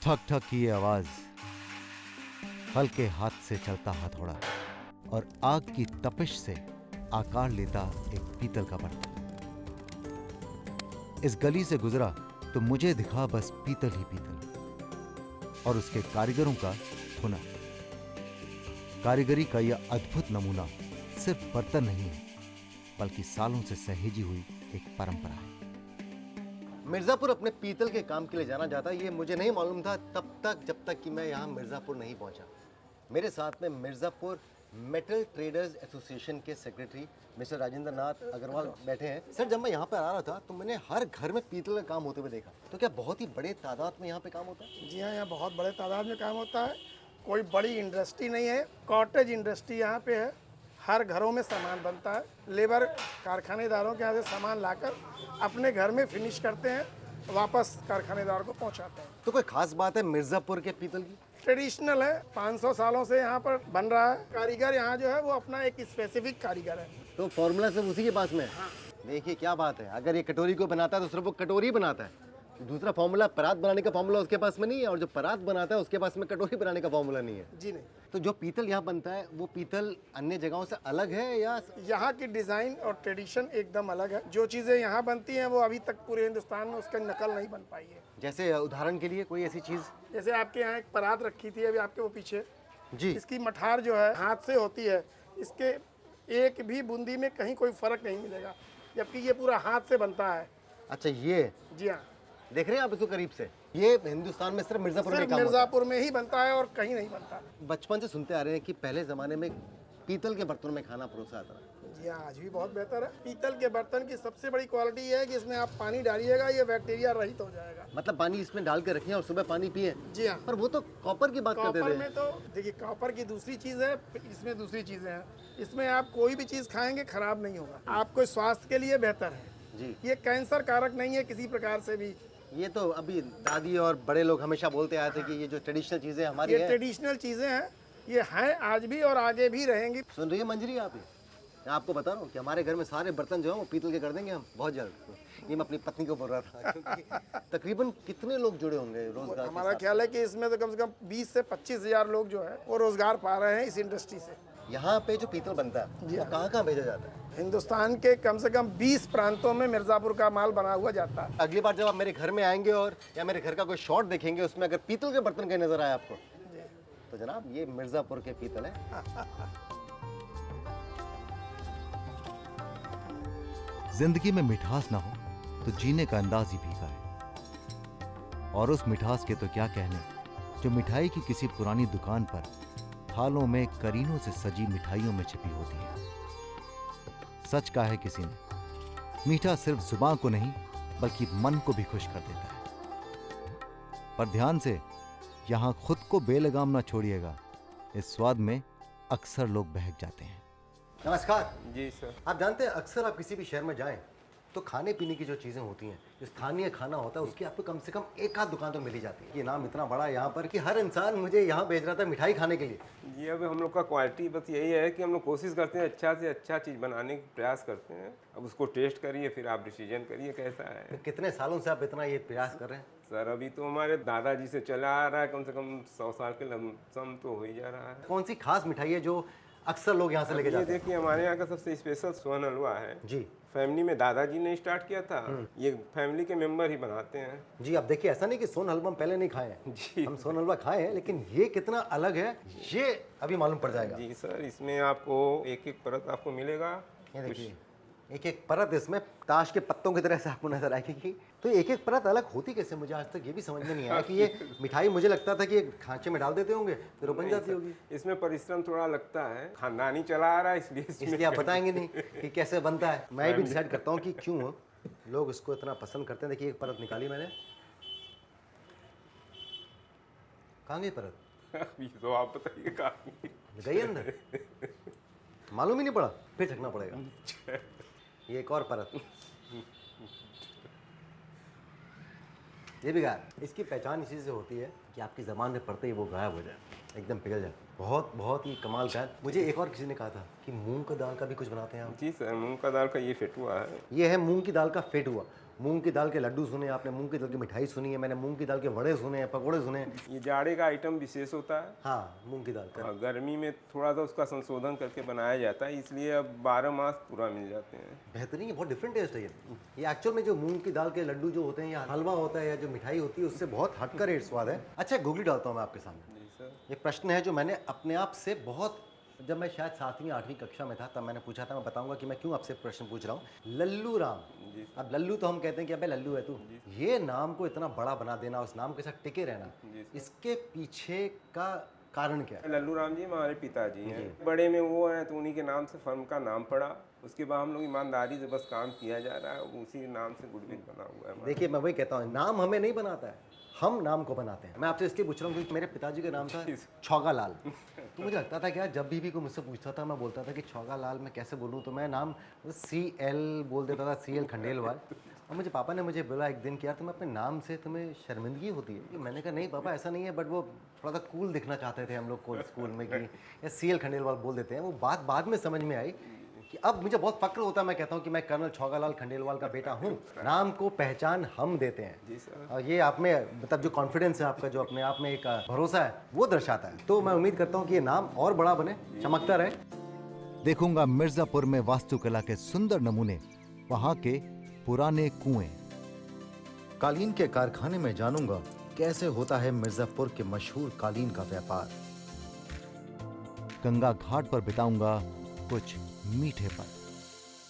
ठक ठक की ये आवाज, हल्के हाथ से चलता हथौड़ा और आग की तपिश से आकार लेता एक पीतल का बर्तन। इस गली से गुजरा तो मुझे दिखा बस पीतल ही पीतल और उसके कारीगरों का हुनर। कारीगरी का यह अद्भुत नमूना सिर्फ बर्तन नहीं है, बल्कि सालों से सहेजी हुई एक परंपरा है। मिर्जापुर अपने पीतल के काम के लिए जाना जाता है, ये मुझे नहीं मालूम था तब तक जब तक कि मैं यहाँ मिर्ज़ापुर नहीं पहुँचा। मेरे साथ में मिर्ज़ापुर मेटल ट्रेडर्स एसोसिएशन के सेक्रेटरी मिस्टर राजेंद्र नाथ अग्रवाल बैठे हैं। सर, जब मैं यहाँ पर आ रहा था तो मैंने हर घर में पीतल का काम होते हुए देखा, तो क्या बहुत ही बड़े तादाद में यहाँ पे काम होता है? जी हाँ, यहाँ बहुत बड़े तादाद में काम होता है। कोई बड़ी इंडस्ट्री नहीं है, कॉटेज इंडस्ट्री यहाँ पे है। हर घरों में सामान बनता है। लेबर कारखानेदारों के यहाँ से सामान लाकर अपने घर में फिनिश करते हैं, वापस कारखानेदार को पहुँचाते हैं। तो कोई खास बात है मिर्ज़ापुर के पीतल की? ट्रेडिशनल है, 500 सालों से यहाँ पर बन रहा है। कारीगर यहाँ जो है वो अपना एक स्पेसिफिक कारीगर है। तो फॉर्मूला सब उसी के पास में है। हाँ। देखिए क्या बात है, अगर ये कटोरी को बनाता है तो सिर्फ वो कटोरी बनाता है। दूसरा फॉर्मूला परात बनाने का फॉर्मूला उसके पास में नहीं है, और जो परात बनाता है उसके पास में कटोरी बनाने का फॉर्मूला नहीं है। जी नहीं, तो जो पीतल यहाँ बनता है वो पीतल अन्य जगहों से अलग है या? यहाँ की डिज़ाइन और ट्रेडिशन एकदम अलग है। जो चीज़ें यहाँ बनती हैं वो अभी तक पूरे हिंदुस्तान में उसका नकल नहीं बन पाई है। जैसे उदाहरण के लिए कोई ऐसी चीज़? जैसे आपके यहाँ एक परात रखी थी अभी आपके वो पीछे जी। इसकी मठार जो है हाथ से होती है। इसके एक भी बूंदी में कहीं कोई फर्क नहीं मिलेगा, जबकि ये पूरा हाथ से बनता है। अच्छा, ये जी हाँ, देख रहे हैं आप इसको करीब से? ये हिंदुस्तान में सिर्फ मिर्ज़ापुर में सिर्फ काम होता मिर्ज़ापुर में ही बनता है और कहीं नहीं बनता। है। बचपन से सुनते आ रहे हैं कि पहले ज़माने में पीतल के बर्तनों में खाना परोसा जाता था। जी हाँ, आज भी बहुत बेहतर है। पीतल के बर्तन की सबसे बड़ी क्वालिटी ये है कि इसमें आप पानी डालिएगा, ये बैक्टीरिया रहित हो जाएगा। मतलब पानी इसमें डाल के रखें और सुबह पानी पिए? जी हाँ। पर वो तो कॉपर की बात करते कॉपर थे। में तो देखिए, कॉपर की दूसरी चीज़ है, इसमें दूसरी चीज़ें हैं। इसमें आप कोई भी चीज़ खाएंगे खराब नहीं होगा, आपको स्वास्थ्य के लिए बेहतर है जी। ये कैंसर कारक नहीं है किसी प्रकार से भी। ये तो अभी दादी और बड़े लोग हमेशा बोलते आए थे कि ये जो ट्रेडिशनल चीज़ें हमारी ये हैं। ट्रेडिशनल चीज़ें हैं, ये हैं आज भी और आगे भी रहेंगी। सुन रही है मंजरी आप? मैं आपको बता रहा हूँ कि हमारे घर में सारे बर्तन जो हैं वो पीतल के कर देंगे हम बहुत जल्द। ये मैं अपनी पत्नी को बोल रहा था क्योंकि तकरीबन कितने लोग जुड़े होंगे रोजगार? हमारा ख्याल है कि इसमें तो कम से कम 20 से 25 हज़ार लोग जो है वो रोजगार पा रहे हैं इस इंडस्ट्री से। यहाँ पे जो पीतल बनता है जी वो हाँ। कहाँ कहाँ भेजा जाता है? हिंदुस्तान के कम से कम 20 प्रांतों में मिर्ज़ापुर का माल बना हुआ जाता है। अगली बार जब आप मेरे घर में आएंगे और या मेरे घर का कोई शॉट देखेंगे उसमें अगर पीतल के बर्तन कहीं नजर आए आपको, तो जनाब ये मिर्ज़ापुर के पीतल है। जिंदगी में मिठास ना हो तो जीने का अंदाज ही फीका है। और उस मिठास के तो क्या कहने जो मिठाई की किसी पुरानी दुकान पर थालों में करीनों से सजी मिठाइयों में छिपी होती है। सच कहा है किसी ने, मीठा सिर्फ जुबान को नहीं बल्कि मन को भी खुश कर देता है। पर ध्यान से, यहां खुद को बेलगाम ना छोड़िएगा, इस स्वाद में अक्सर लोग बहक जाते हैं। नमस्कार जी सर। आप जानते हैं अक्सर आप किसी भी शहर में जाएं तो खाने पीने की जो चीज़ें होती हैं, जो स्थानीय खाना होता है, उसकी आपको कम से कम एक आध दुकान तो मिल ही जाती है। ये नाम इतना बड़ा है यहाँ पर कि हर इंसान मुझे यहाँ भेज रहा था मिठाई खाने के लिए। जी, अब हम लोग का क्वालिटी बस यही है कि हम लोग कोशिश करते हैं अच्छा से अच्छा चीज़ बनाने की प्रयास करते हैं। अब उसको टेस्ट करिए, फिर आप डिसीजन करिए कैसा है। तो कितने सालों से आप इतना ये प्रयास कर रहे हैं? सर, अभी तो हमारे दादाजी से चला आ रहा है, कम से कम 100 साल के लमसम तो हो ही जा रहा है। कौन सी खास मिठाई है जो अक्सर लोग यहाँ से लेके ये जाते हैं? देखिए, हमारे यहाँ का सबसे स्पेशल सोन हलवा है जी। फैमिली में दादाजी ने स्टार्ट किया था, ये फैमिली के मेंबर ही बनाते हैं। जी, अब देखिए ऐसा नहीं कि सोन हलवा हम पहले नहीं खाए हैं। जी। हम सोन हलवा खाए हैं, लेकिन ये कितना अलग है ये अभी मालूम पड़ जाएगा। जी सर, इसमें आपको एक एक परत आपको मिलेगा। ये देखिए एक एक परत इसमें ताश के पत्तों की तरह से आपको नजर आएगी। तो एक एक परत अलग होती कैसे, मुझे आज तक ये भी समझ में नहीं आया कि ये मिठाई, मुझे लगता था कि ये खांचे में डाल देते होंगे फिर वो बन जाती होगी। इसमें परिश्रम थोड़ा लगता है, खानदानी चला आ रहा है इसलिए इसलिए आप बताएंगे नहीं कि कैसे बनता है। मैं भी डिसाइड करता हूँ कि क्यों लोग इसको इतना पसंद करते हैं। देखिए एक परत निकाली मैंने, कहाँ गई परत? अभी तो आप बताइए कहाँ गई अंदर, मालूम ही नहीं पड़ा, फिर चखना पड़ेगा। ये एक और परत, ये भी गायब। इसकी पहचान इसी से होती है कि आपकी ज़बान में पड़ते ही वो गायब हो जाए, एकदम पिघल जाए। बहुत ही कमाल का है। मुझे एक और किसी ने कहा था कि मूंग का दाल का भी कुछ बनाते हैं आप? जी सर, मूंग का दाल का ये फेटुआ है। ये है मूंग की दाल का फेटुआ। मूंग की दाल के लड्डू सुने आपने, मूंग की दाल की मिठाई सुनी है मैंने, मूंग की दाल के वड़े सुने हैं, पकोड़े सुने हैं। ये जाड़े का आइटम विशेष होता है हाँ, मूंग की दाल का। और गर्मी में थोड़ा सा उसका संशोधन करके बनाया जाता है, इसलिए अब 12 मास पूरा मिल जाते हैं। बेहतरीन, ये बहुत डिफरेंट टेस्ट है ये एक्चुअल में जो मूंग की दाल के लड्डू जो होते हैं या हलवा होता है या जो मिठाई होती है उससे बहुत हटकर एक स्वाद है। अच्छा, गोगली डालता हूँ मैं आपके सामने। जी सर। ये प्रश्न है जो मैंने अपने आप से बहुत, जब मैं शायद 7वीं 8वीं कक्षा में था तब मैंने पूछा था। मैं बताऊंगा कि मैं क्यों आपसे प्रश्न पूछ रहा हूँ। लल्लू राम, अब लल्लू तो हम कहते हैं कि अबे लल्लू है तू, ये नाम को इतना बड़ा बना देना, उस नाम के साथ टिके रहना, इसके पीछे का कारण क्या है? लल्लू राम जी हमारे पिताजी हैं, बड़े में वो हैं तो उन्हीं के नाम से फर्म का नाम पड़ा। उसके बाद हम लोग ईमानदारी से बस काम किया जा रहा है, उसी नाम से गुडविल बना हुआ है हमारा। देखिए, मैं वही कहता हूँ, नाम हमें नहीं बनाता है, हम नाम को बनाते हैं। मैं आपसे इसलिए पूछ रहा हूँ क्योंकि मेरे पिताजी का नाम था छौगा लाल। तो मुझे लगता था क्या, जब भी कोई मुझसे पूछता था मैं बोलता था कि छौगा लाल मैं कैसे बोलूँ, तो मैं नाम CL बोल देता था, CL खंडेलवाल। और मुझे पापा ने मुझे बोला एक दिन कि यार तुम्हें अपने नाम से तुम्हें शर्मिंदगी होती है। मैंने कहा नहीं पापा ऐसा नहीं है, बट वो थोड़ा सा कूल दिखना चाहते थे हम लोग को स्कूल में कि या CL खंडेलवाल बोल देते हैं। वो बात बाद में समझ में आई कि अब मुझे बहुत फक्र होता है, मैं कहता हूँ कि मैं कर्नल छौगालाल खंडेलवाल का बेटा हूँ। नाम को पहचान हम देते हैं। जी सर। और ये आप में मतलब जो कॉन्फिडेंस है आपका, जो अपने आप में एक भरोसा है, वो दर्शाता है। तो मैं उम्मीद करता हूँ कि ये नाम और बड़ा बने, चमकता रहे। देखूंगा मिर्जापुर में वास्तुकला के सुंदर नमूने, वहां के पुराने कुएं। कालीन के कारखाने में जानूंगा कैसे होता है मिर्जापुर के मशहूर कालीन का व्यापार। गंगा घाट पर बिताऊंगा कुछ मीठे पल।